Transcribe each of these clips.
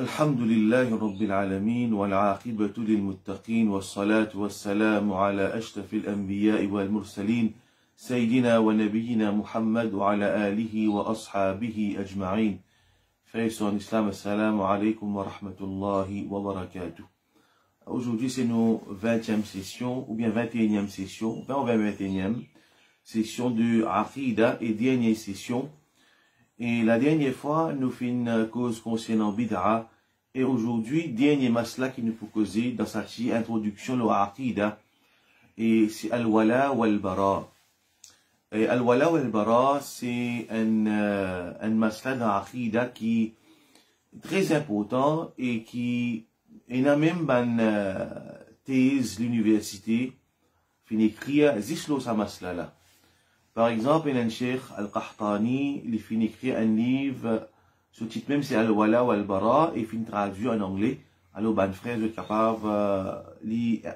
الحمد لله رب العالمين والعاقبة للمتقين والصلاة والسلام على أشرف الأنبياء والمرسلين سيدنا ونبينا محمد وعلى آله وأصحابه أجمعين. Frères en islam, assalamu alaikum wa rahmatullahi wa barakatuh. Aujourd'hui c'est nos 20e session ou bien 21e session, 20 ou 21e session de Aqidah et dernière session. Et la dernière fois, nous fait une cause concernant Bid'a. Et aujourd'hui, dernier masla qui nous faut causer dans cette introduction de l'Aqidah. Et c'est Al-Wala wal-Bara. Et Al-Wala wal-Bara, c'est un masla dans l'Aqidah qui est très important et qui est même une thèse l'université fin écrire zislo sa masla là. Par exemple, il y a un cheikh Al-Qahtani, il finit écrire un livre, ce titre même c'est Al-Wala wal-Bara, et il finit traduit en anglais. Alors, ben frère, vous êtes capable,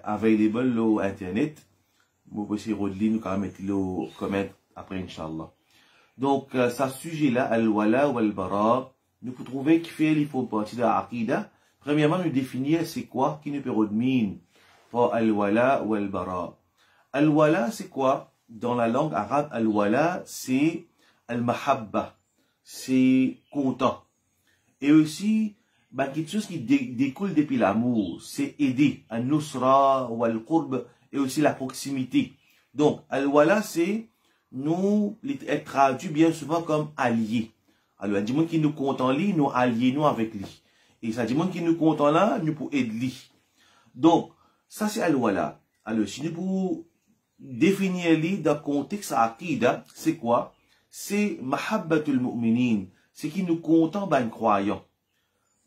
available sur Internet. Vous pouvez essayer de lire, nous quand mettre le comment après, Inch'Allah. Donc, ce sujet-là, Al-Wala wal-Bara, nous pouvons trouver qu'il fait, il faut partie de l'Aqidah. Premièrement, nous définir c'est quoi qui nous peut mine pour Al-Wala wal-Bara. Al-Wala, c'est quoi? Dans la langue arabe, al-wala, c'est al-mahabba, c'est content. Et aussi, quelque chose qui découle depuis l'amour, c'est aider, al-nusra ou al-qurb, et aussi la proximité. Donc, al-wala, c'est nous, être traduit bien souvent comme allié. Alors, il y a des gens qui nous comptent en lui, nous alliés nous avec lui. Et ça, des gens qui nous comptent en là, nous pour aider lui. Donc, ça c'est al-wala. Alors, si nous pour définir li dans le contexte Aqidah, c'est quoi? C'est mahabbatul mu'minin. C'est qui nous comptons ban croyants.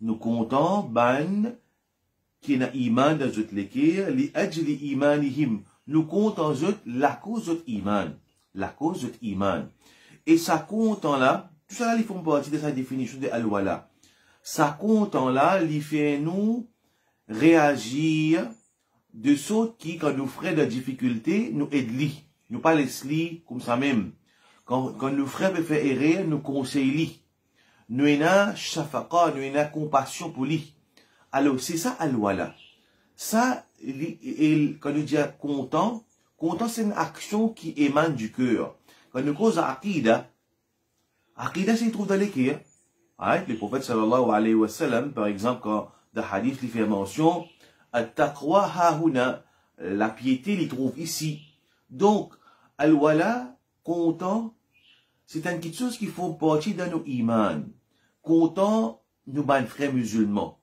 Nous comptons ban qui n'a iman dans zut lekir, li ajli imanihim. Nous comptons zut la cause zut iman. La cause zut iman. Et ça comptant là, tout ça là, ils font partie de sa définition de al-wala. Ça comptant là, il fait nous réagir de ceux qui, quand nous ferons de difficultés, nous aident, nous pas laissent comme ça même. Quand nous frères peuvent faire errer, nous conseillons. Nous avons shafaqa, nous avons compassion pour lui. Alors, c'est ça, al-wala. Ça, quand nous disons content, c'est une action qui émane du cœur. Quand nous causons aqidah, aqidah, c'est trouve dans les cœurs. Le prophète sallallahu alayhi wa sallam, par exemple, quand dans le hadith, il fait mention, At-taqwa hahuna, la piété l'y trouve ici. Donc, al-wala, content, c'est une petite chose qu'il faut partir dans nos imans. Content, nous ban frères musulmans.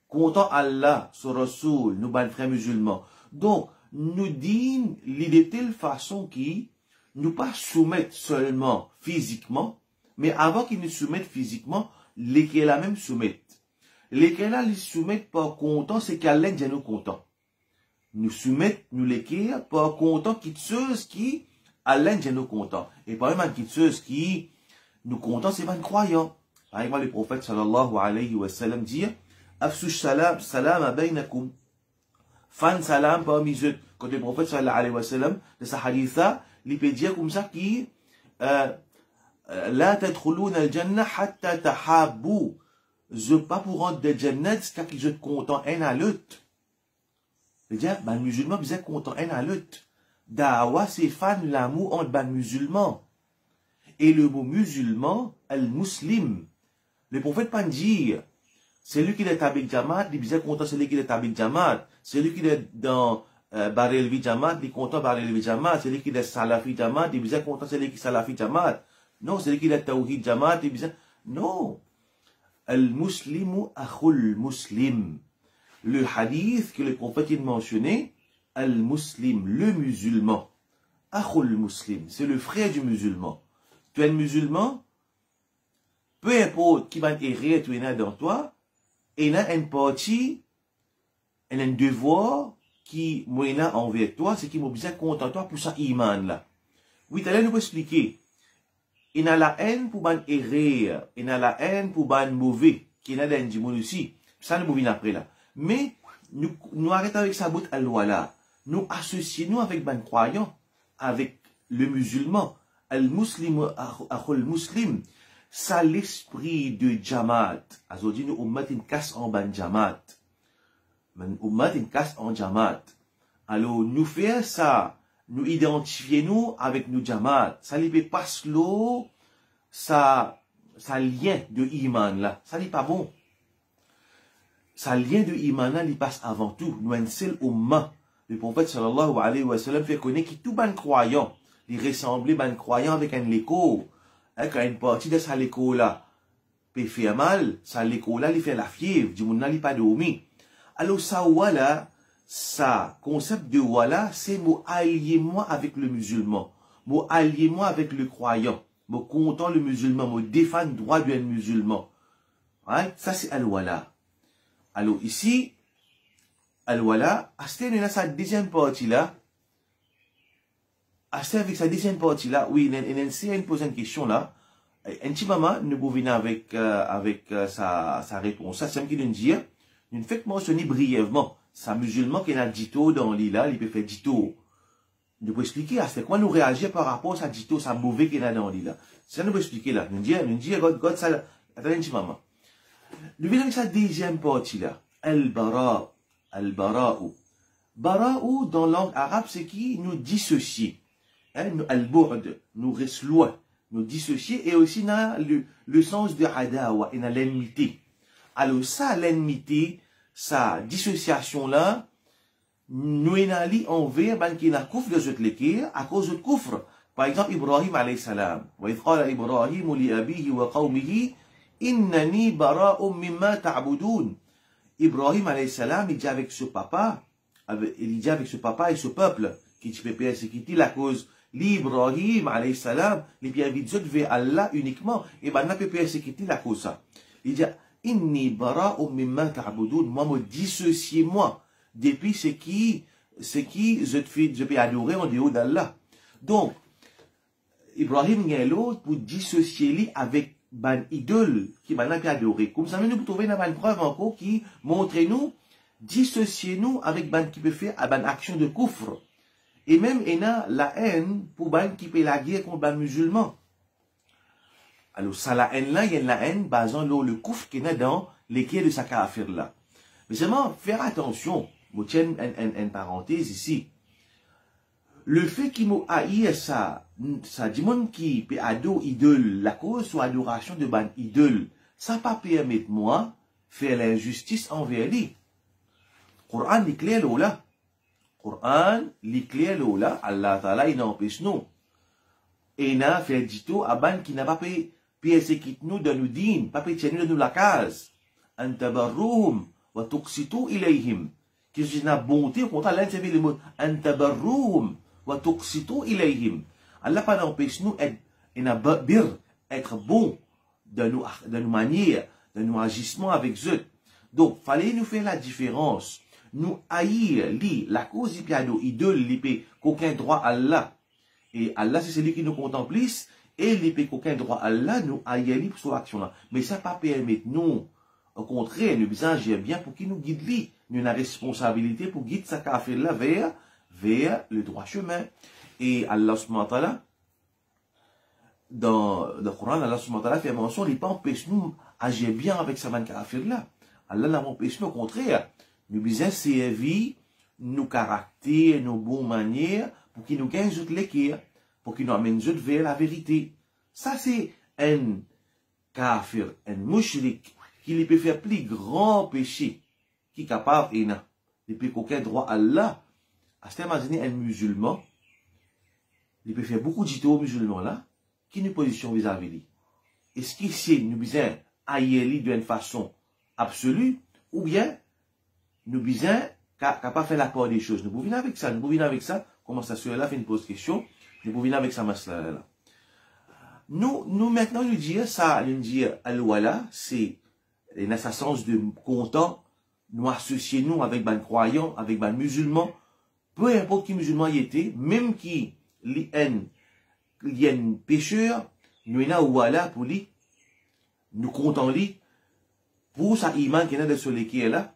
Content Allah, son Rasoul, nous ban frères musulmans. Donc, nous disons l'idée de telle façon qui nous pas soumettre seulement physiquement, mais avant qu'ils nous soumettent physiquement, lesquels la même soumettent. Lesquels là, les soumettent par content, c'est qu'Allah est nous content. Nous soumettent, nous lesquels par content, qui chose qui, Allah est nous content. Et par exemple, qui chose qui, nous content, c'est pas un croyant. Par exemple, le prophète sallallahu alayhi wa sallam dit, Afsush salam, salam abaynakum. Fan salam parmi eux. Quand le prophète sallallahu alayhi wa sallam, de sa haditha, il peut dire comme ça qui, la tadkhuluna al-jannah hatta tahabbu. Je pas pour rentrer de Jannat, car qu'ils sont contents un à l'autre. C'est-à-dire, les musulmans, ils sont contents un à l'autre. Dawa, c'est fan l'amour entre les musulmans. Et le mot musulman, al-muslim. Le prophète pas dire, c'est lui qui est avec Jamaat, il est content, c'est lui qui est avec Jamaat. C'est lui qui est dans Barelvi Jamaat, il est content Barelvi Jamaat. C'est lui qui est Salafi Jamaat, il est content, c'est lui qui est Salafi Jamaat. Non, c'est lui qui est Tawhid Jamaat, il est non. Al-Muslimu akhul muslim. Le hadith que le prophète a mentionné, Al-Muslim, le musulman. Akhul muslim, c'est le frère du musulman. Tu es un musulman, peu importe qui va errer, tu es dans toi, et il a une partie, il a un devoir qui m'a envers toi, c'est qui m'a besoin contre toi pour ça iman là. Oui, tu allais nous expliquer. Il a la haine pour ban errer, il a la haine pour ban mauvais, qui n'a d'un dimon aussi. Ça nous bouge après là. Mais, nous arrêtons avec sa bout al-wala. Nous associons nous avec ban croyant, avec le musulman. Al-muslim, akhul muslim. ça l'esprit de Jamaat. Aujourd'hui, nous ummatin casse en ban Jamaat. Ummatin casse en Jamaat. Alors, nous faire ça, nous identifier nous avec nous Jamaat. Ça lui passe l'eau, ça lien de Iman là. Ça n'est pas bon. Ça lien de Iman là, il passe avant tout. Nous un seul umma. Le prophète sallallahu alayhi wa sallam fait connaître que tout ban croyant, il ressemble ban croyant avec un écho. Quand une partie de sa l'écho là peut faire mal, sa l'écho là, il fait la fièvre, du monde n'a pas dormi. Alors ça voilà, ça concept de voilà, c'est mon alliez-moi avec le musulman, mon alliez-moi avec le croyant, mon content le musulman, mon défend le droit d'un musulman. Hein? Ça c'est al-wala. Alors ici, al-wala, à sa deuxième partie là. Avec sa deuxième partie là, oui, il pose une question là. Un petit maman, nous pouvons venir avec sa réponse. Ça, c'est ce qu'il nous dit. Nous fait mentionner brièvement. Sa musulman qui a dito dans l'île, il peut faire dito. Nous pouvons expliquer à ce quoi nous réagir par rapport à sa dito, sa mauvais qu'il a dans l'île. Ça nous peut expliquer là. Nous dit, God, ça, attendez un petit maman. Nous venons avec sa deuxième partie là. Al-bara, al-bara'u. Bara'u, dans la langue arabe, c'est qui nous dissocie. Al-bourd, nous reste loin, nous dissocier, et aussi dans le sens de adawa, et dans l'ennemité. Alors ça, l'ennemité, sa dissociation là, nous enali envers ban qui n'a kouf de zot lekir, à cause de koufre. Par exemple, Ibrahim alayhi salam. Wa idh qala Ibrahim li abihi wa qawmihi, innani bara'um mimma ta'budun. Ibrahim alayhi salam, il dit avec ce papa, il dit avec ce papa et ce peuple, qui te fait persécuter la cause. L'Ibrahim, alayhi salam, les bien vite vers Allah uniquement, et ben, n'a pas persécuté la cause ça. Il dit, inni bara'um mimma ta'budun, moi, me dissociez moi, depuis ce qui je peux adorer en dehors d'Allah. Donc, Ibrahim y a l'autre pour dissocier lui avec ban idole, qui n'a pas adoré. Comme ça, nous trouvons une preuve encore qui montre nous, dissocier nous avec ban qui peut faire à ban action de coufre. Et même, il y a la haine pour ban qui peut la guerre contre ban musulman. Alors, ça, la haine là, il y a la haine basant le coufre qui est dans l'équerre de sa kafir là. Mais seulement, faire attention, je tiens une parenthèse ici. Le fait qu'il m'a haï ça dit mon qui peut adorer idole, la cause soit adoration de ban idole, ça pas permettre moi faire l'injustice envers lui. Coran est clair là. Coran, l'éclair là, Allah Ta'ala, il n'empêche nous. Et il a fait dito à ban qui n'a pas pu persécuter nous de nous din, pas pu tenir nous la case. Antabarruhum, wa tuqsitu ilayhim. Qui c'est une bonté, au contraire, là, c'est le mot. Antabarruhum, wa tuqsitu ilayhim. Allah pas n'empêche nous être bon de nos manières, de nos agissements avec eux. Donc, fallait nous faire la différence. Nous haïr la cause du piano idole l'ipé qu'aucun droit à Allah. Et Allah c'est celui qui nous contemple et l'ipé qu'aucun droit à Allah nous haïr pour son action là. Mais ça pas permettre nous. Au contraire, nous besoin agir bien pour qu'il nous guide lui. Nous avons la responsabilité pour guider sa kafir là vers le droit chemin. Et Allah subhanahu wa ta'ala, dans le Coran, Allah subhanahu wa ta'ala fait mention, il pas empêche nous agir bien avec sa man kafir là. Allah n'a pas empêché, au contraire. Nous besoin servir nos caractères, nos bonnes manières, pour qu'ils nous gagnent l'équerre, pour qu'ils nous amènent vers la vérité. Ça, c'est un kafir, un mushrik, qui peut faire plus grand péché, qui est capable, et n'a, depuis qu'aucun droit à Allah, à ce moment un musulman, il peut faire beaucoup de aux musulmans là, qui nous position vis-à-vis lui. Est-ce qu'ici, nous besoin haïr lui d'une façon absolue, ou bien, nous besoin qu'à pas faire la part des choses. Nous pouvons venir avec ça, comment ça se fait là, fait une pause question, nous pouvons venir avec ça, là. Nous, maintenant, nous dire ça, nous dire, al-wala, c'est, dans sa sens de content, nous associer nous avec ban croyants, avec ban musulmans, peu importe qui musulman y était, même qui, il y a un pécheur, nous y a wala pour lui, nous comptons lui, pour sa iman qui est dans ce qui est là,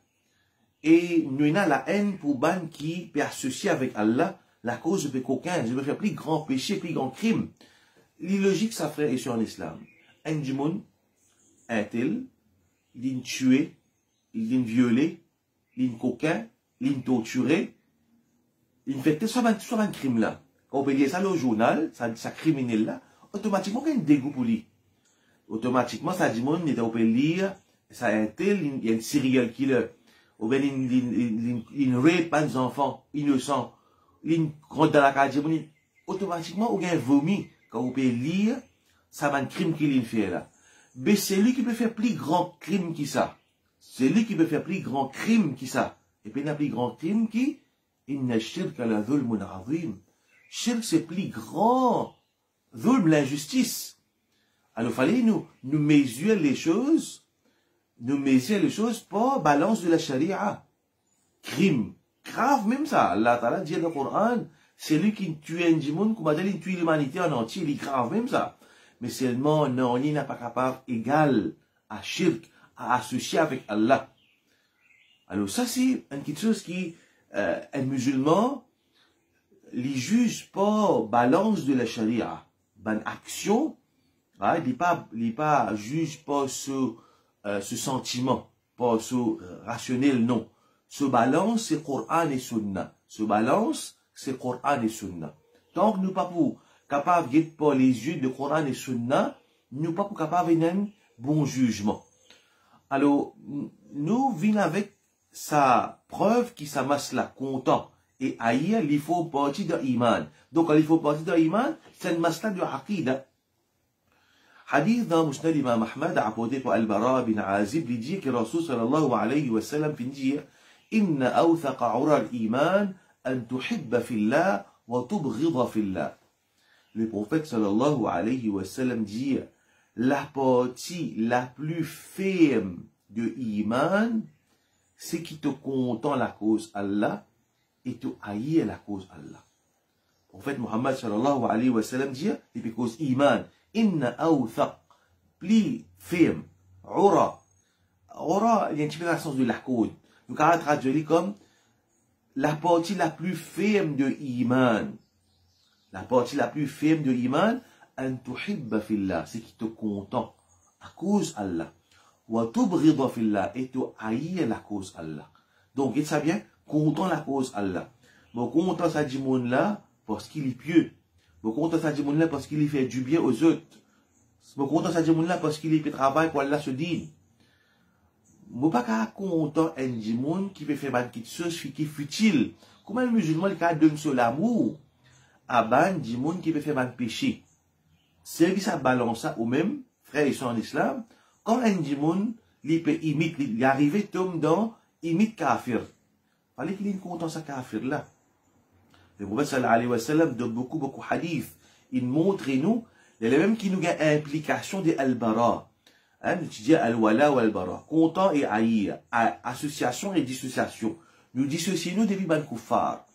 et nous avons la haine pour ban qui peut associer avec Allah la cause de coquin. Je veux faire plus grand péché, plus grand crime. L'illogique, ça frère, est sur en islam. un djimoun, un tel, il tué, il violé, il coquin, il torturé, il fait tout ça, un crime là. Quand on peut lire ça au journal, ça criminel là, automatiquement, il y a un dégoût pour lui. Automatiquement, ça dit, on peut lire, ça un tel, il y a un serial killer, ou bien il rape pas des enfants innocents, il rentre dans la cage, automatiquement, on a un vomi. Quand on peut lire, ça va un crime qu'il fait là. Mais c'est lui qui peut faire plus grand crime que ça. C'est lui qui peut faire plus grand crime que ça. Et puis, il y a plus grand crime qui, inna shirk la dhulmun azim. Shirk, c'est plus grand. Dhulm, l'injustice. Alors, il fallait nous mesurer les choses, par balance de la charia. Crime. Grave même ça. Allah Ta'ala dit dans le Coran, c'est lui qui tue un djimoun, comme il tue l'humanité en entier, il est grave même ça. Mais seulement, non, il n'est pas capable, égal à shirk, à associer avec Allah. Alors ça, c'est une petite chose qui, un musulman, les juge pas balance de la charia. Ban action, hein, il pas juge pas ce sentiment, pas ce rationnel, non. Ce balance, c'est Coran et Sunna. Ce balance, c'est Coran et Sunna. Tant que nous pas pour capable de par les yeux de Coran et Sunna, nous pas pour capable d'un bon jugement. Alors, nous venons avec sa preuve qui s'amasse là, content. Et ailleurs, il faut partir de l'iman. Donc, il faut partir de l'iman, c'est une masla de aqida. Hadith dans Musnad Imam Ahmad, apporté par Al-Bara bin Azib, il dit que Rasul sallallahu alayhi wa sallam fin dire, Inna awthaqa ura al-iman, an tuhibba fillah, wa tubghidha fillah. Le prophète sallallahu alayhi wa sallam dit, la partie la plus ferme de iman, c'est qui te content la cause Allah et te haïr la cause Allah. Le prophète Muhammad sallallahu alayhi wa sallam dit, c'est parce iman, inna awthaq, plus ferme, ura. Ura, il y a une interprétation de la cause. Donc, on va traduire comme la partie la plus ferme de iman. La partie la plus ferme de l'iman, an tuhibba fillah, c'est qui te content à cause Allah. Wa tubghidha fillah, et te haïr la cause Allah. Donc, il ça bien, content la cause Allah. Mais content ça dit monde là, parce qu'il est pieux. Mais content ça dit monde là, parce qu'il fait du bien aux autres. Mais content ça dit monde là, parce qu'il fait travail pour Allah se dit. Mais pas content un dit monde qui peut faire une petite chose qui est futile. Comment le musulman, il a donné sur l'amour? Aban dit monde qui peut faire un péché. C'est ça balance ça ou même, frères et sœurs en islam, quand un dit monde, il peut imiter, il arrive tombe dans imite kafir. Fallait qu'il ait une content ça kafir là. Le prophète sallallahu alayhi wa sallam de beaucoup hadith, il montre nous, il y a même qui nous a implication de al-bara. Hein, tu dis al-wala ou al-bara. Content et haïr, association et dissociation. Nous dissocions nous des ban kuffar.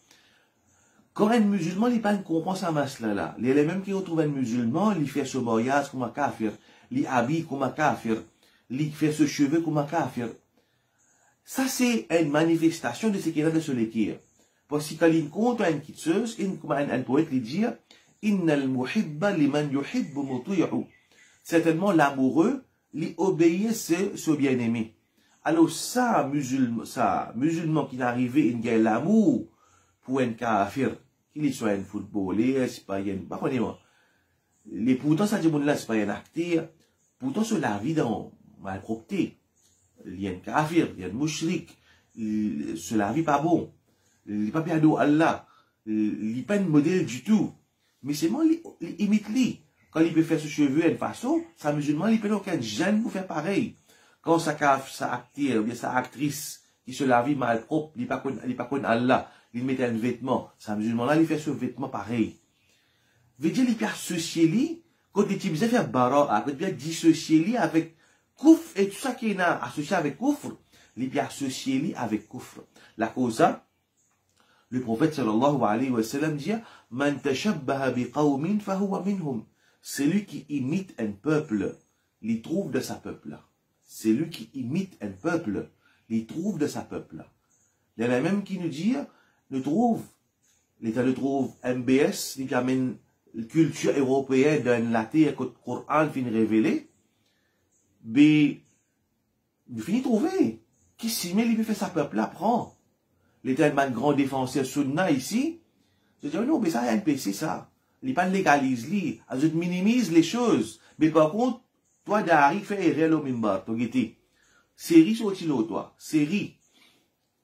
Quand un musulman, il pas comprend sa masla là. Les mêmes qui retrouvent un musulman, il fait ce mariage comme un kafir, il habille comme un kafir, il fait ce cheveu comme un kafir. Ça, c'est une manifestation de ce qu'il a de se l'écrire. Parce que quand il compte une petite chose, un poète lui dit, Innal muhibba liman yuhibbu muti'u. Certainement, l'amoureux, lui obéit ce bien-aimé. Alors, ça, musulman qui est arrivé, il a l'amour pour un kafir, qu'il soit un footballeur, c'est pas un, pas connais-moi. Les pourtant, ça dit, bon, là, c'est pas un acteur. Pourtant, sur la vie dans malpropreté. Il y a un kafir, il y a un mouchrik. Sur la vie pas bon. Il n'est pas bien d'eau Allah. Il n'est pas un modèle du tout. Mais c'est moi, il imite lui. Quand il peut faire ce cheveu d'une façon, ça musulman, il peut aucun gêne pour faire pareil. Quand sa acteur, ou bien sa actrice, qui se la vie malpropre, il n'est pas connu Allah. Il met un vêtement. Ça musulman là, il fait ce vêtement pareil. Veut dire, il peut associer lui, quand il dit, faire bara, il peut dissocier lui avec koufr, et tout ça qui est associé avec koufr, il peut associer lui avec koufr. La cause, le prophète sallallahu alayhi wa sallam dit, man tashabbaha bi qawmin fahuwa minhum. Celui qui imite un peuple, il trouve de sa peuple. Celui qui imite un peuple, il trouve de sa peuple. Il y en a même qui nous dit, l'État le trouve MBS, il amène la culture européenne dans la terre que le Coran fin révélé. mais, nous finissons trouver. Qui s'y met, il peut faire sa peuple là, prend. L'éternel grand défenseur Sunna ici, je dis, non, mais ça, NPC, ça. Il pas légalise, il minimise les choses. Mais par contre, toi, Dari, fais erreur au mimbar, toi, guetti. Série sur l'autre, toi. Série.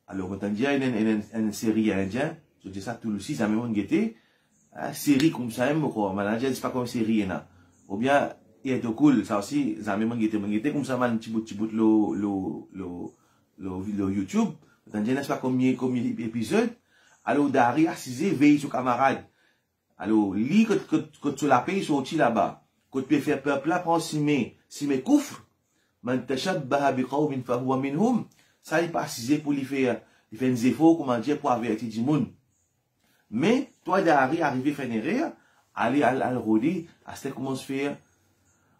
Alors, quand on dit une série indienne, je dis ça tout le 6 à même guetti. Série comme ça, même, quoi. Manager, c'est pas comme série, là. Ou bien, il est cool, ça aussi, ça même guetti, comme ça, man, petit bout, le YouTube. Quand on dit, n'est-ce pas combien épisode. Alors, Dari, assisé, veille sur camarade. Alors, lis que tu la payes sur là-bas. Que tu peux faire peuple là, prends si mes koufres. Man tashabbaha biqawmin fahuwa minhum. Ça, il pas assisé pour lui faire un zéfo, comment dire, pour avertir du monde. Mais, toi, Dari, arrivé à faire une erreur, aller à le rôder, à ce comment se faire.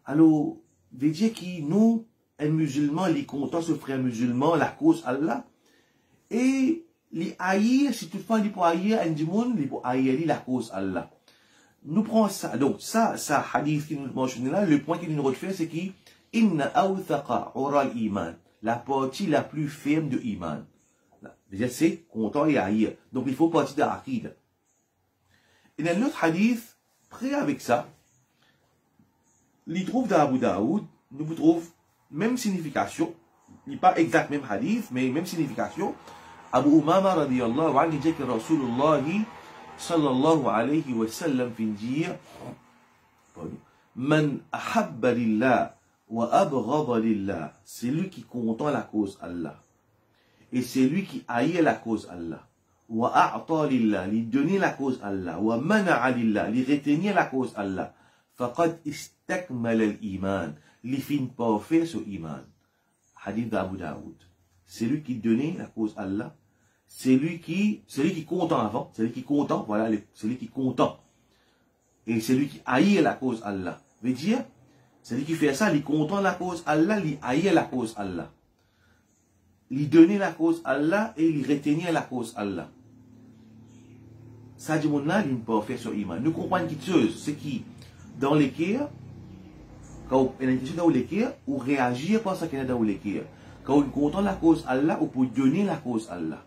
Alors, veut dire que nous, un musulman, les contents, ce frère musulman, la cause Allah, et les haïr, si toutefois il peut haïr un monde, il peut haïr la cause Allah. Nous prenons ça. Donc, ça hadith qui nous mentionne là, le point qu'il nous refait, c'est qu'il inna awthaqa oral iman, la partie la plus ferme de iman. Déjà, c'est content et haïr. Donc, il faut partir de l'aqid. Et dans l'autre hadith, prêt avec ça, il trouve dans Abu Daoud, nous trouve même signification, il n'est pas exact même hadith, mais même signification. Abu Umama radiyallahu anhu dit que Rasulullah sallallahu alayhi wa sallam fin dire Man ahabba lillah wa abghada lillah, c'est lui qui content la cause Allah et c'est lui qui haït la cause Allah. Wa a'ta lillah, lui donner la cause Allah. Wa mana'a lillah, lui retenir la cause Allah. Faqad istakmala al-iman, lui fin parfait sur iman. Hadith d'Abu Daoud. C'est lui qui donnait la cause Allah. C'est lui qui content avant. C'est lui qui content. Voilà, c'est lui qui content. Et c'est lui qui haït la cause Allah. Veut dire, c'est lui qui fait ça, il content la cause Allah, il haït la cause Allah. Il donnait la cause Allah et il retenait la cause Allah. Ça dit mon là, il peut faire sur iman. Nous comprenons quelque chose, c'est qui, dans l'équerre, quand on a une question dans l'équerre, ou réagir par ça qu'il y a dans l'équerre. Quand on content la cause Allah, ou pour donner la cause Allah.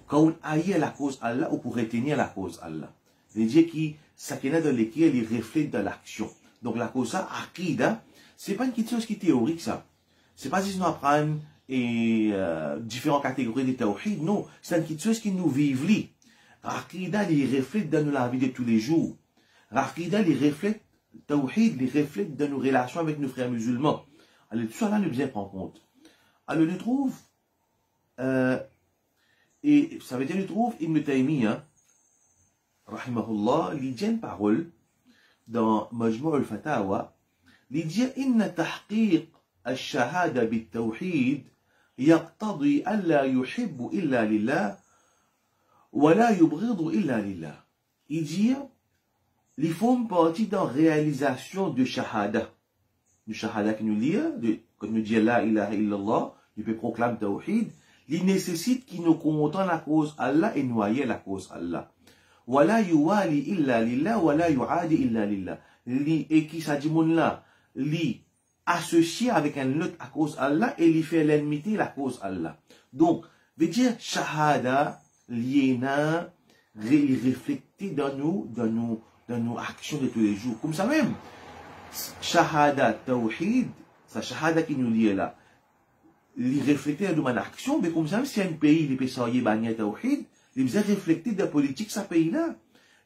Quand on haït la cause Allah, ou pour retenir la cause Allah. C'est-à-dire que ça qu'il y a dans l'équerre, il reflète dans l'action. Donc la cause ça, akida, c'est pas une question qui est théorique ça. C'est pas si nous apprenons différentes catégories de tawhid, non. C'est une question qui nous vivent li. Akida, il reflète dans la vie de tous les jours. Akida, il reflète, tawhid, il reflète dans nos relations avec nos frères musulmans. Alors tout ça là, nous bien prendre compte. Alors nous trouve, et ça veut dire nous trouve Ibn Taymiyyah, rahimahullah, il dit une parole dans Majmu' al-Fatawa, il dit inna tahqiq al-shahada bit-tawhid yaqtadi an la yuhibbu illa lillah wa la yubghidu illa lillah. Il dit ils font partie dans la réalisation de shahada. Du shahada que nous lisons, quand nous disons la ilaha illallah, nous peut proclamer tawhid, il nécessite qu'il nous content la cause Allah et noyer la cause Allah. Wala yuwali illa lillah, wala yuadi illa lillah. Et qui ça dit mon là, li associé avec un autre à cause Allah et lui fait l'ennemité la cause Allah. Donc, veut dire shahada, liena, refléter dans nos actions de tous les jours. Comme ça même, shahada tawhid, ça shahada qui nous lie là, li refléter dans nos actions, mais comme ça même si un pays, il peut s'envoyer bannière tawhid, il besoin refléter de la politique de ce pays-là.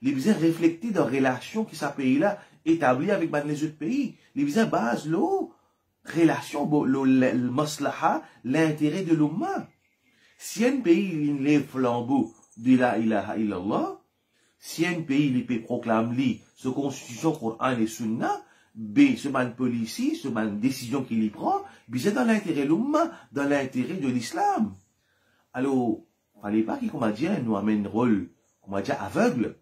Il besoin refléter de la relation que ce pays-là établit avec les autres pays. Il besoin base l'eau, relation, le maslaha, l'intérêt de l'umma. Si un pays il lève flambeau de la ilaha illallah, si un pays il peut proclamer ce constitution Coran et Sunna, ce man policy, ce man décision qu'il y prend, c'est dans l'intérêt de l'umma, dans l'intérêt de l'islam. Alors, fallait pas qu'il, comment dire, nous amène un rôle, comment dire, aveugle.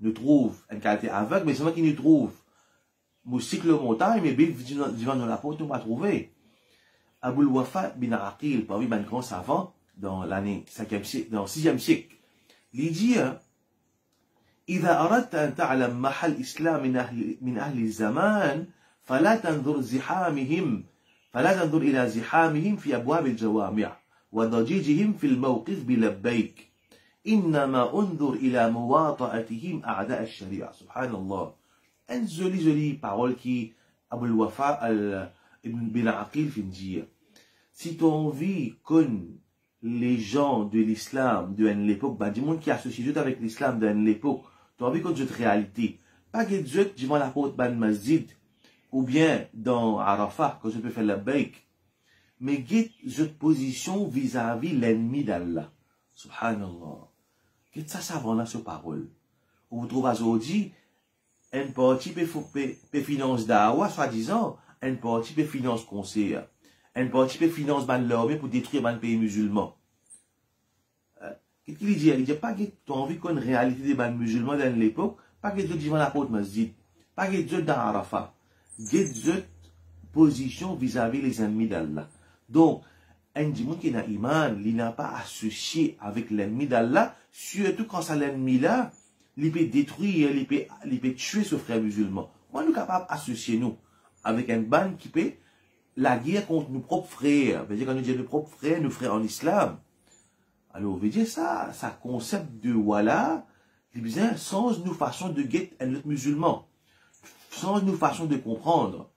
Nous trouve un caractère aveugle, mais c'est moi qui nous trouve. Moustique le montagne, mais bien, devant nous la porte, nous va trouver. Abul Wafa bin Aqil, parmi les grands savants, dans l'année 5e siècle, dans 6e siècle, il dit, إذا أردت أن تعلم محل الإسلام من أهل الزمان فلا تنظر زحامهم فلا تنظر إلى زحامهم في أبواب الجوامع وضجيجهم في الموقف بلبيك إنما انظر إلى مواطأتهم أعداء الشريعة. Subhanallah. Une jolie parole qui Abul Wafa Ibn bin Aqil fin dire. Si tu as envie que les gens de l'islam de l'époque, du monde qui associe tout avec l'islam de l'époque, tu as envie que cette réalité, pas que Dieu devant la porte ban masjid, ou bien dans Arafat, que je peux faire la baik, mais guette cette position vis-à-vis l'ennemi d'Allah. Subhanallah. Qu'est-ce que ça va dans cette parole? Vous trouvez aujourd'hui, une partie peut finance d'Awa, soi-disant, une partie peut finance conseil, une partie peut finance l'armée pour détruire le pays musulman. Qu'est-ce qu'il dit? Il dit pas que tu as envie qu'on réalité des musulmans dans l'époque, pas que Dieu devant la porte masjid, pas que Dieu dans Arafat. Get position vis-à-vis les ennemis d'Allah. Donc, un dimanche qui n'a iman, il n'a pas associé avec l'ennemi d'Allah, surtout quand c'est l'ennemi-là, il peut détruire, il peut tuer ce frère musulman. Moi, nous sommes capables d'associer nous avec un ban qui peut la guerre contre nos propres frères. Veut dire quand nous disons nos propres frères, nos frères en islam. Alors, on veut dire ça concept de voilà, c'est bien sans nous façon de guetter un autre musulman. Sans nos façons de comprendre.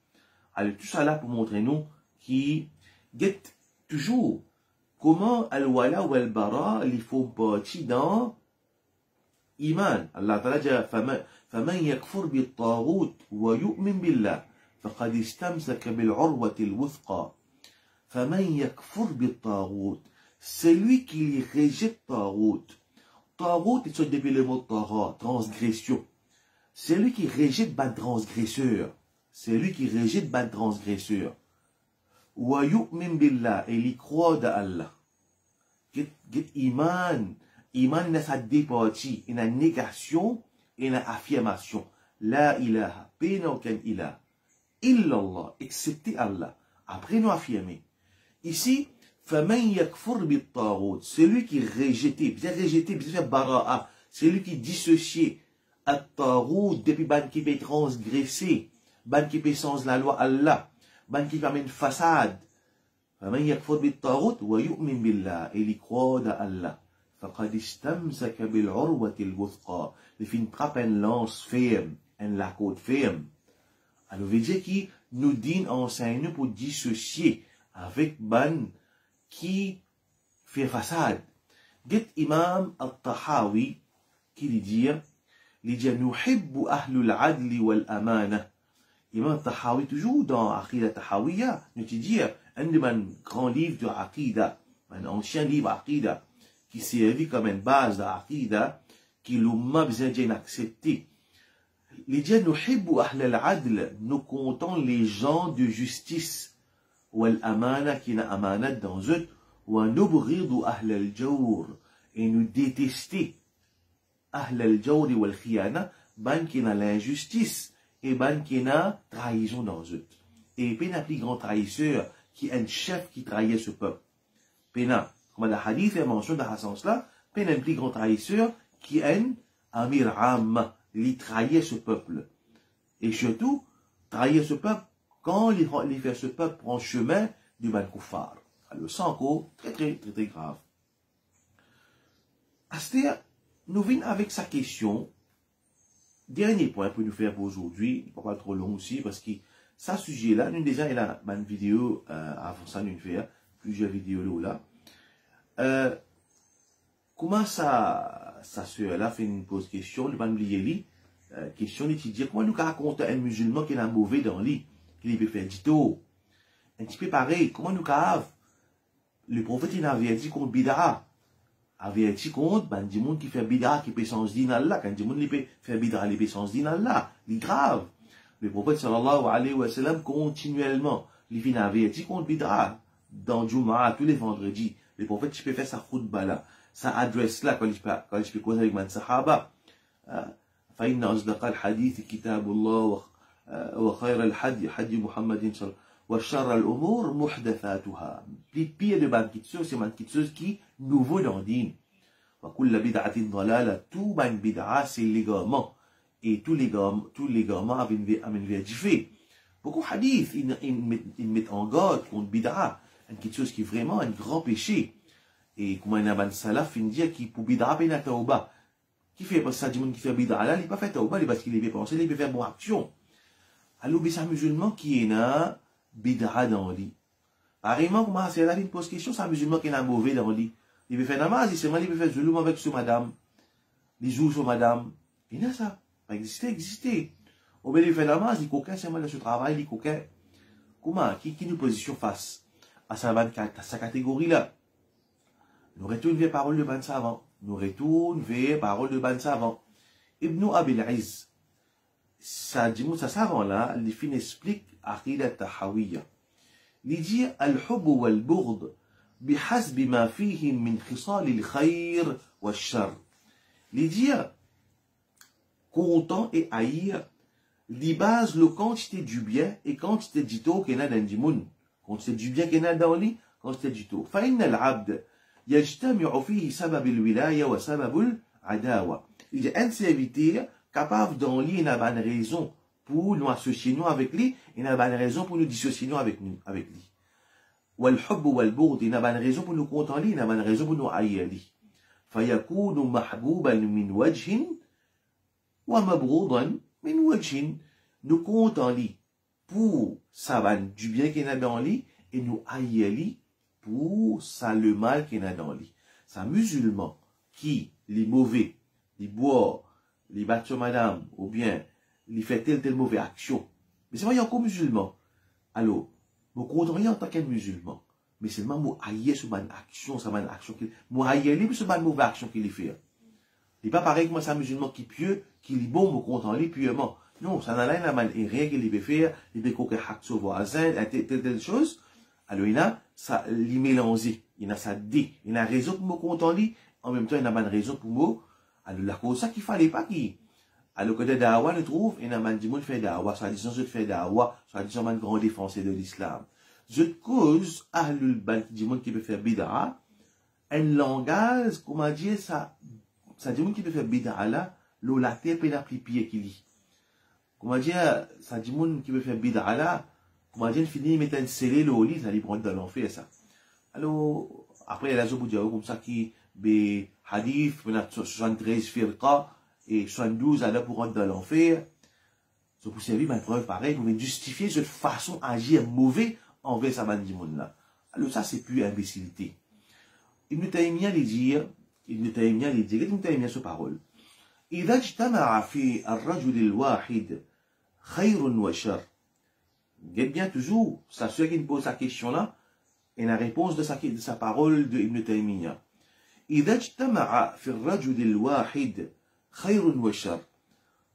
Alors, tout ça là pour montrer nous qui guette toujours comment al-wala ou al-bara il faut partir dans iman. Allah Ta'ala dit فَمَنْ يَكْفُرْ بِالطَّاغُوتِ وَيُؤْمِنْ بِاللَّهِ فَقَدْ اسْتَمْسَكَ بِالْعُرْوَةِ الْوُثْقَى. فَمَنْ يَكْفُرْ بِالطَّاغُوتِ, celui qui rejette Taghut. Taghut est depuis le mot Tagha, transgression. C'est lui qui rejette ban transgresseur. C'est lui qui rejette ban transgresseur. Wa yu'min billah, et il croit d'Allah. Get iman. Iman, il a sa départie, il a négation, il a affirmation. La ilaha, pena aucun ilah. Illallah, excepté Allah. Après nous affirmer. Ici, faman yakfur bit taghut, celui qui rejette, bien rejeté, bien bara'a, celui qui dissocié. At-Taghut, depuis ban qui peut transgresser, ban qui peut sans la loi Allah, ban qui permet une façade. فَمَنْ يَكْفُرْ بِالطَّاغُوتِ وَيُؤْمِنْ بِاللَّهِ, et il croit à Allah. فَقَدْ اسْتَمْسَكَ بِالْعُرْوَةِ الْوُثْقَى, il fait une trappe, une lance ferme, une la côte ferme. Alors, veut dire qui nous dit enseigne pour dissocier avec ban qui fait façade. Get Imam al-Tahawi qui dit il dit نحب أهل العدل والأمانة. Imam Tahawi, toujours dans Aqida Tahawiyya, nous dit un des grands livres de Aqida, un ancien livre Aqida, qui servi comme une base d'Aqida, qui l'umma besoin d'accepter. Il dit نحب أهل العدل, nous comptons les gens de justice, والأمانة qui n'a amanat dans eux, ونبغض أهل الجور, et nous détester Ahl al-Jawri wal-Khiyana, ban qui n'a l'injustice et ban qui n'a trahison dans eux. Et Pena, plus grand trahisseur, qui est un chef qui trahissait ce peuple. Pena, comme le hadith est mentionné dans ce sens-là, Pena, un plus grand trahisseur, qui est un Amir Amma, il trahissait ce peuple. Et surtout, trahir ce peuple quand il fait ce peuple prend chemin du ban Koufar. Alors, sans cause, très grave. Astir, nous venons avec sa question. Dernier point pour nous faire pour aujourd'hui, pas trop long aussi, parce que ce sujet-là, nous déjà, il a une vidéo, avant ça, nous faire plusieurs vidéos là. Comment sa sœur-là fait une pose question, nous allons oublier question d'étudier comment nous raconter un musulman qui est un mauvais dans lui, qui peut faire du tout. Un petit peu pareil, comment nous le prophète il avait dit contre Bid'a. Averti contre, ben, du monde qui fait bid'a, qui peut sans din Allah, quand du monde qui peut faire bid'a, qui peut sans din Allah, c'est grave. Le prophète sallallahu alayhi wa sallam, continuellement, il vient averti contre bid'a, dans Jumu'ah, tous les vendredis. Le prophète, tu peux faire sa khutbah là, sa adresse là, quand il peut causer avec man sahaba. فإن أصدق الحديث كتاب الله وخير الحدي حدي محمد صلى الله عليه وسلم وشر الأمور محدثاتها. Les pires de banquiteuses, c'est banquiteuses qui nouveau dans din. وكل بدعة ضلالة, tout ban bid'a c'est l'égarement. Et tous les garements avaient une vertu. Beaucoup de hadiths, ils mettent en garde contre bid'a, quelque chose qui est vraiment un grand péché. Et comme un aban salaf, il dit qu'il pour bid'a, il y a tauba. Qui fait ça, du monde qui fait bid'a là, il n'est pas fait tauba, parce qu'il est bien pensé, il peut faire bonne action. Alors, c'est un musulman qui est là, bid'a dans le lit. Apparemment, comment c'est là, il pose question, c'est un musulman qui est là mauvais dans le lit. Il veut faire namaz, il veut faire zulum avec ce madame. Les jours sur madame. Il y a ça. Ça existait. Au lieu de faire namaz, il coquin, c'est mal de ce travail, il coquin. Comment? Qui nous positionne face à sa catégorie-là? Nous retournons vers parole de ban savant. Nous retournons vers parole de ban savant. Ibn Abil Izz, ça dit, ça savant-là, les fins explique Aqida Tahawiyya. Il dit, al-hub wal-bourd, بحسب ما فيه من خصال الخير والشر. Les dire content et haïr, les base le quantité du bien et quantité du tort qu'il y a dans le monde. Quantité du bien qu'il y a dans le quantité du tort. فإن العبد يجتمع فيه سبب الولاية وسبب العداوة. Il y a un serviteur capable dans lui, il n'a pas de raison pour nous associer nous avec lui, il n'a pas de raison pour nous dissocier nous avec lui. والحب والبغض n'a pas de raison pour nous contenter, n'a pas de raison pour nous haïr. فيكون محبوبا من وجه ومبغوضا من وجه. Nous contenter pour ça du bien qu'il y a dans lui et nous haïr pour ça le mal qu'il y a dans lui. C'est un musulman qui, les mauvais, les boire, les battre sur madame, ou bien les fait telle mauvaise action. Mais c'est vrai, il y a encore musulman. Alors, je ne en tant qu'un musulman, mais seulement moi haïer sur ma action, sur ma action qu'il, moi haïer sur ma mauvaise action qu'il fait. Il n'est pas pareil que moi, c'est un musulman qui pieux, qui est bon, me content lui pieusement. Non, ça n'a rien à mal, et rien qu'il peut faire, il peut coquer hack sur voisin, telle chose. Alors, il a ça, il mélanger, il a ça dé, il a raison pour me content lui, en même temps, il n'a pas de raison pour moi. Alors, la cause, ça qu'il fallait pas qu'il. Alors, que des dawa le trouve, il n'a pas de monde fait dawa, soit disant, je fais dawa, soit disant, un grand défenseur de l'islam. Je cause, ahlul ban, du monde qui peut faire bid'a, un langage, comment dire, ça dit monde qui peut faire bid'a là, l'eau la terre peut la pied qui lit. Comment dire, ça dit monde qui peut faire bid'a là, comment dire, finit, mettre un scellé l'eau lit, ça lui prend dans l'enfer, ça. Alors, après, il y a la zobo comme ça qui, be hadith, 73 firqa, et 72 à là pour rentrer dans l'enfer. Ça vous servir ma preuve pareil, vous pouvez justifier cette façon d'agir mauvais envers sa bande du monde là. Alors ça, c'est plus imbécilité. Ibn Taymiyyah les dire, ce parole. إذا اجتمع في الرجل الواحد خير وشر. Regarde bien toujours, ça ceux qui me pose la question là, et la réponse de sa parole de Ibn Taymiyyah. إذا اجتمع في الرجل الواحد خير وشر.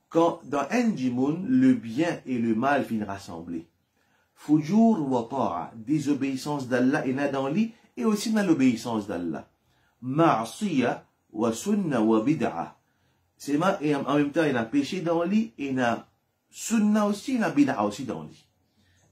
Quand dans un djimoun, le bien et le mal viennent rassembler. Fujur wa ta'a, désobéissance d'Allah et dans lui, et aussi dans l'obéissance d'Allah. Ma'asiya wa sunna wa bid'a. C'est mal, et en même temps, il y a péché dans lui, et il y a sunna aussi, il y a bid'a aussi dans lui.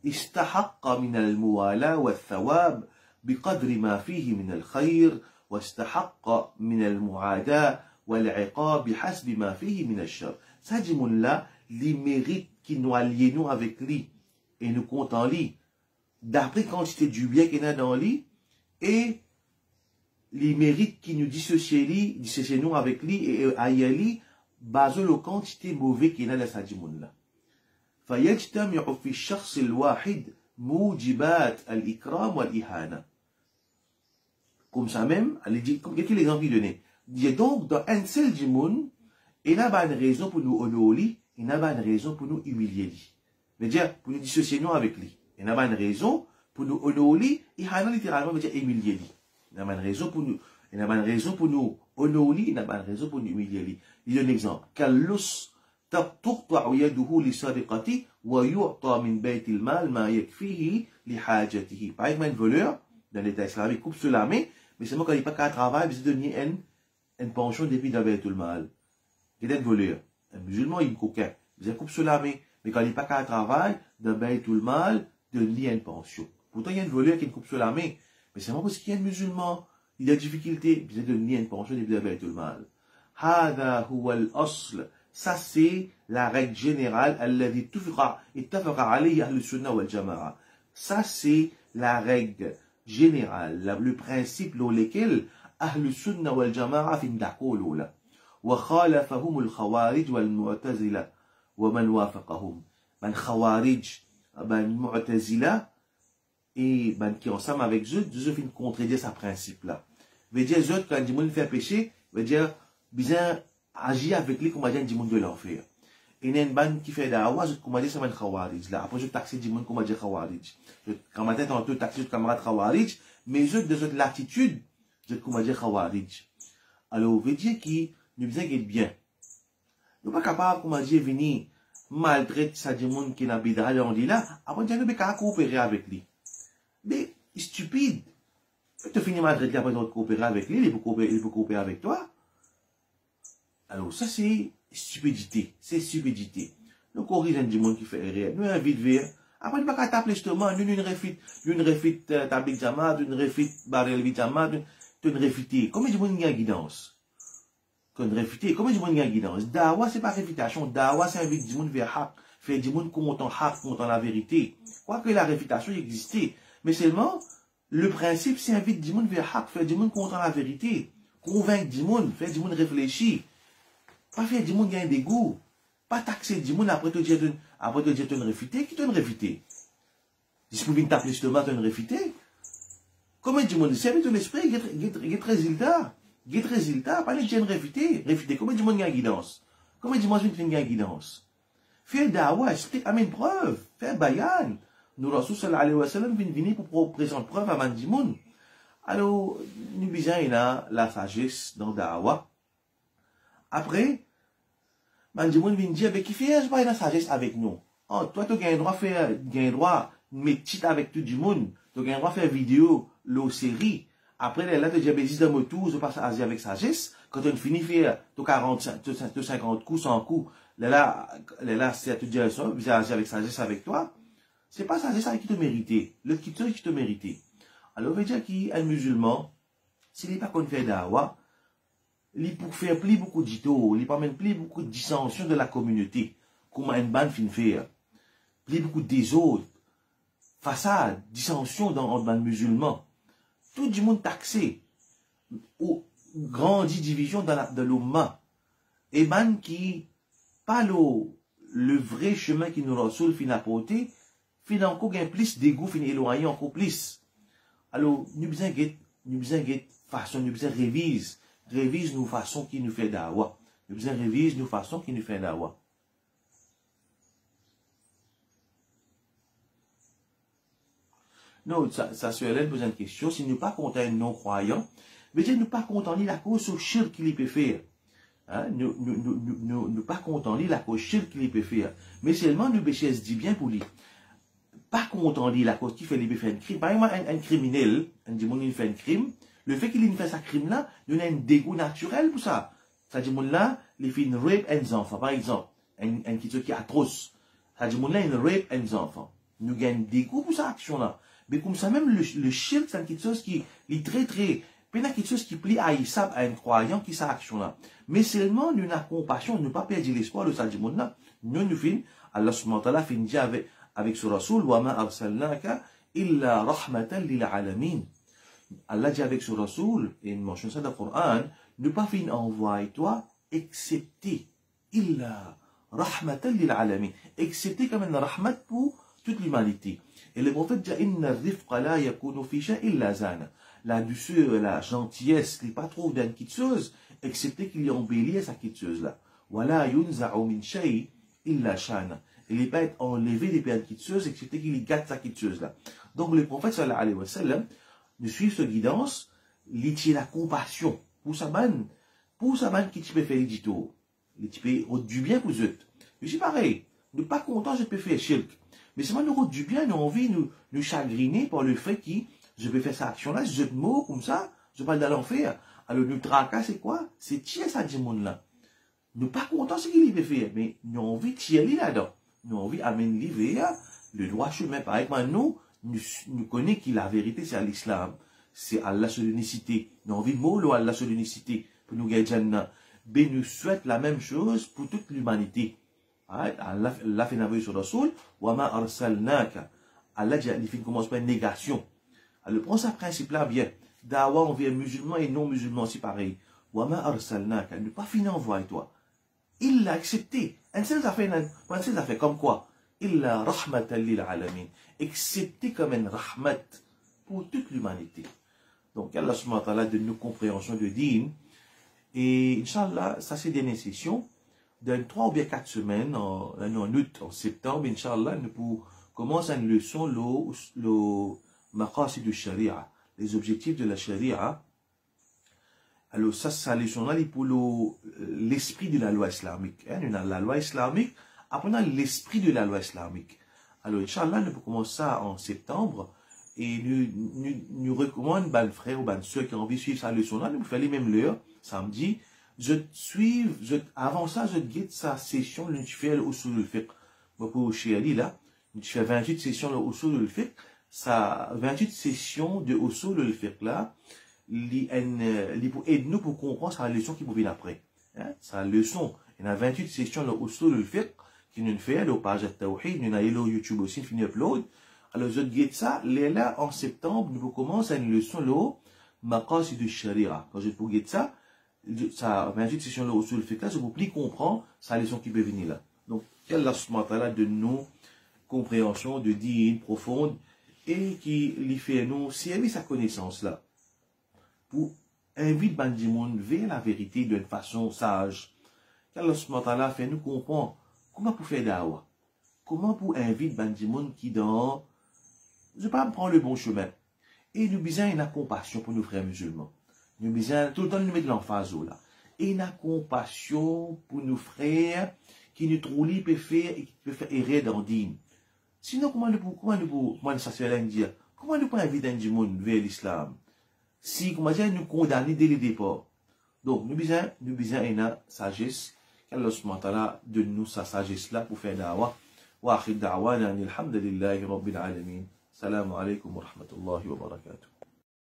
Istahaqqa min al-muwala wa thawab, biqadri ma fihi min al-khayr, wa istahaqqa min al-mu'ada, wa al-iqab, bihasbi ma fihi min al-shar. Ça dit là, les mérites qui nous allient nous avec lui et nous comptent en lui, d'après quantité du bien qu'il y a dans lui, et les mérites qui nous dissocient nous avec lui et ailleurs lui, basé la quantité mauvais qu'il y a dans ça dit là. فيجتمع في الشخص الواحد موجبات الإكرام والإهانة. Comme ça même, comme quel exemple il donne. Il y a donc dans un seul djimoun, il n'a pas de raison pour nous honorer, il n'a pas de raison pour nous humilier. Mais dire, pour nous dissocier nous avec lui. Il n'a pas de raison pour nous honorer, il n'a littéralement veut dire humilier lui. Il n'a pas de raison pour nous, il n'a pas de raison pour nous honorer, il n'a pas de raison pour nous humilier lui. Il donne un exemple. Kallus تقطع يده لسرقته ويعطى من بيت المال ما يكفيه لحاجته. Par exemple, un voleur dans l'État islamique coupe sur la main, mais c'est moi quand il n'est pas qu'à travail, il donne une pension depuis dans Beit al-Mal. Il est voleur. Un musulman, il est coquin. Il coupe sur la main, mais quand il n'est pas qu'à travail, dans Beit al-Mal, il donne une pension. Pourtant, il y a un voleur qui coupe sur la main, mais c'est moi parce qu'il y a un musulman, il a des difficultés, il donne une pension depuis dans Beit al-Mal. هذا هو الأصل. Ça, c'est la règle générale, الذي اتفق عليه أهل السنة والجماعة. Ça, c'est la règle générale, le principe dans lequel أهل السنة والجماعة في d'accord là. وخالفهم الخوارج والمعتزلة ومن وافقهم. Ben Khawarij, ben Mu'tazila, et ben qui ensemble avec eux, ils viennent contredire ce principe-là. Veut dire, eux, quand ils fait péché, veut dire, bien agir avec lui comme ils disent de leur faire. Et il y a une bande qui fait d'awa, je comme dire c'est un Khawarij là. Après je taxe du monde comme dire Khawarij. Quand matin tantôt taxe le camarade Khawarij, mais eux de cette latitude, je comme dire Khawarij. Alors veut dire qui nous besoin d'être bien. Nous pas capable comme dire venir maltraiter ça du monde qui n'a bidra on dit là, après nous pas coopérer avec lui. Mais stupide. Tu finis maltraiter après de coopérer avec lui, il peut coopérer avec toi. Alors ça c'est stupidité, c'est stupidité. Nous corrigeons du monde qui fait rien, nous invite vers. Après nous pas t'appeler justement, nous refite Tablik Jamaat, nous refite Barel Jamaat, nous refite. Comment du monde y a guidance? Qu'on refite, comment du monde y a guidance? Dawa c'est pas réfutation, dawa c'est invite du monde vers haq, faire du monde content la vérité. Quoique la réfutation existait, mais seulement le principe c'est invite du monde vers haq, faire du monde content la vérité, convaincre du monde, faire du monde réfléchir. Pas faire du monde qui a un dégoût. Pas taxer du monde après te dire te réfuter. Qui te réfuter? Si vous venez t'appeler justement te réfuter. Comment du monde? C'est avec ton esprit, get résultat. Get résultat, pas les gens réfuter. Réfuter. Comment du monde qui a guidance? Comment du monde qui a guidance? Faire dawa, explique, amène preuve. Faire bayan. Nous, Rasul sallallahu alayhi wa sallam, venir pour présenter preuve à du monde. Alors, nous besoin la sagesse dans dawa. Après, Mandimoun vient dire, qui fait pas la sagesse avec nous. Oh, toi, tu as un droit de faire, un droit de mettre avec tout le monde. Tu as un droit de faire vidéo, la série. Après, là, tu as dit, dans mon tour, je passe avec sagesse. Quand tu finis de faire, tu 50 coups, 100 coups. Là, c'est à toute direction, tu as avec sagesse avec toi. C'est pas sagesse avec qui te méritait. Le qui te méritait. Alors, on veut dire qu'un musulman, s'il n'est pas qu'on fait dawa, il pour faire plus beaucoup d'ito, il permet plus beaucoup de dissension de la communauté, comme une bande fin faire, plus beaucoup de désordre, façade, dissension dans le bande musulman, tout le monde taxé, ou grande division dans l'umma, et bande qui, pas le vrai chemin qui nous ressoule fin apporter, fin encore gain plus d'égout, fin éloigner encore plus. Alors, nous besoin de façon, nous besoin révise nos façons qui nous fait dawa. Nous besoin révise nos façons qui nous fait dawa. Non, ça se Hélène pose une question. Si nous pas contents de non-croyants, mais dire nous pas contents ni la cause au shirk qu'il peut faire. Hein? Nous pas contents ni la cause shirk qu'il peut faire. Mais seulement nous se dit bien pour lui. Pas content ni la cause qui fait lui faire un crime. Par exemple, un criminel, un démon il fait un crime. Le fait qu'il fait ce crime-là, il a un dégoût naturel pour ça. Ça dit, là, il fait une rape un enfant, par exemple. Un qui est atroce. Ça dit, là, il rape un enfant. Nous avons un dégoût pour cette action-là. Mais comme ça, même le shirk, c'est quelque chose qui est très, quelque chose qui plie haïssable à un croyant qui cette action-là. Mais seulement, nous avons compassion, nous ne pas perdre l'espoir de ça dit, là. Nous finissons, Allah subhanahu wa ta'ala finit avec ce Rasoul, wa ma arsalnaka illa rahmatan lil alamin. Allah dit avec ce Rasoul, et il mentionne ça dans le Coran, ne pas fin envoyer toi, excepté, illa rahmatan lil alamin, excepté comme une rahmat pour toute l'humanité. Et le prophète dit, inna rifqa la yakunu fi shay illa zana. La douceur, la gentillesse, n'est pas trop d'une quitteuse, excepté qu'il y embellit sa quitteuse-là. Wala yunza'u min shay illa shana. Il n'est pas être enlevé des personnes quitteuses, excepté qu'il y gâte sa quitteuse-là. Donc le prophète sallallahu alayhi wa sallam, de suivre cette guidance, il tient la compassion pour sa banne qui peut faire les dito, il peut du bien pour eux. Je suis pareil, ne pas content, je peux faire shirk. Mais c'est moi, nous du bien, nous envie nous chagriner par le fait que je peux faire cette action-là, je te mots comme ça, je parle d'aller en faire. Alors, le tracas, c'est quoi? C'est tirer ça du monde-là. Nous pas content ce qu'il peut faire, mais nous envie de tirer là-dedans. Nous envie d'amener vers le droit chemin. Par exemple, nous connaissons que la vérité, c'est à l'islam. C'est Allah seule unicité. Nous envie de mot, Allah seule unicité. Pour nous gagner Jannah. Mais nous souhaitons la même chose pour toute l'humanité. Allah fait envoyer sur Rasoul, wa ma arsalnaka. Allah il fait commence par une négation. Alors prends ce principe-là bien. Dawa envers musulmans et non musulmans, c'est pareil. Wa ma arsalnaka, ne pas finir envoyer toi. Il l'a accepté. Un seul affaire comme quoi? Illa rahmatan lil alamin. Accepté comme une rahmat pour toute l'humanité. Donc Allah subhanahu wa ta'ala donne nous compréhension de din. Et Inch'Allah, ça c'est des sessions. Dans 3 ou bien 4 semaines, en août, en septembre, Inch'Allah, nous pouvons commencer une leçon, le maqasid du sharia, les objectifs de la sharia. Alors ça leçon-là, c'est pour l'esprit de la loi islamique. La loi islamique, apprenant l'esprit de la loi islamique. Alors Inch'Allah, nous pouvons commencer ça en septembre. Et nous recommandons, ben frères ou ben ceux qui ont envie de suivre sa leçon-là, nous faisons les mêmes l'heure, samedi. Avant ça, je guide sa session, je fais le usul al-fiqh. Pour chez Ali, là, je fais 28 sessions le usul al-fiqh. Ça, 28 sessions de usul al-fiqh, là, pour aider nous pour comprendre sa leçon qui vous vient après. Sa leçon, il y a 28 sessions le usul al-fiqh, qui nous fait, le page al-tawhid, nous avons le YouTube aussi, fini upload. Alors, je guide ça, là, en septembre, nous commençons une leçon, le maqasid du sharia. Quand je vous guide ça, 28 sessions là sur le fait là, je vous prie comprendre sa leçon qui peut venir là. Donc, qu'Allah subhanahu wa ta'ala de nous compréhension de din profonde et qui lui fait nous servir sa connaissance là pour inviter Bandimoun vers la vérité d'une façon sage. Qu'Allah subhanahu wa ta'ala fait nous comprendre comment pour faire dawa, comment pour inviter Bandimoun qui dans, je ne vais pas prendre le bon chemin. Et nous besoin une compassion pour nos frères musulmans. Nous besoin tout le temps nous mettre l'emphase là. Et une compassion pour nos frères qui nous trouvent peuvent faire et qui peuvent faire errer dans dîme. Sinon, comment ça se fait dire? Comment nous pouvons inviter du monde vers l'islam? Si, comment dire, nous condamner dès le départ. Donc, nous besoin une sagesse. qu'Allah subhanahu wa ta'ala donne nous sa sagesse là pour faire da'wah. Wa akhir da'wana alhamdulillahi rabbil alamin. Salam alaikum wa rahmatullahi wa barakatuh.